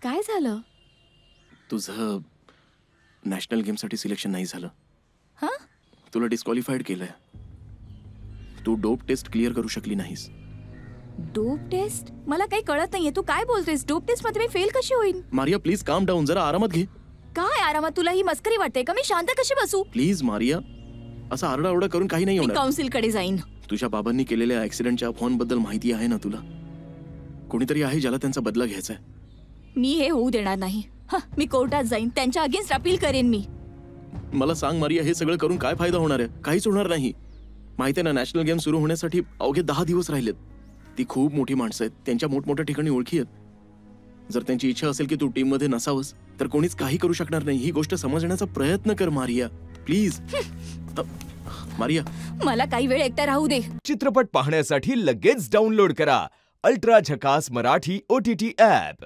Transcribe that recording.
काय झालं? तुझं नॅशनल गेमसाठी सिलेक्शन नाही झालं. हां? तुला डिस्क्वालिफाईड केलंय. तू डोप टेस्ट क्लिअर करू शकली नाहीस. Dope test? मला काही कळत नाहीये, तू काय बोलतोयस? डोप टेस्ट मध्ये मी फेल कशी होईन? मारिया प्लीज काम डाऊन, जरा आरामात घे. काय आरामात? तुला ही मस्करी वाटते का? मी शांत कशी बसू? प्लीज मारिया, असं आरडाओरडा करून काही नाही मी होणार. काउन्सिल कडे जाईन. तुझ्या बाबांनी केलेल्या ऍक्सिडेंटच्या फोनबद्दल माहिती आहे ना तुला? कोणीतरी आहे ज्याला त्यांचा बदला घ्यायचा आहे. मी हे होऊ देणार नाही. मी कोर्टात जाईन, त्यांच्या अगेन्स्ट अपील करेन मी. मला सांग मारिया, हे सगळं करून काय फायदा होणार आहे? काहीच होणार नाही. माहिती आहे ना, नॅशनल गेम सुरू होण्यासाठी अवघे 10 दिवस राहिलेत. ती खूप मोठी माणसं आहेत, त्यांच्या मोठमोठ्या ठिकाणी ओळखी आहेत. जर त्यांची इच्छा असेल की तू टीम मध्ये नसावंस तर कोणीच काही करू शकणार नाही. ही गोष्ट समजण्याचा प्रयत्न कर मारिया, प्लीज. मारिया, मला काही वेळ एकटा राहू दे. चित्रपट पाहण्यासाठी लगेच डाउनलोड करा अल्ट्रा झकास मराठी OTT ॲप.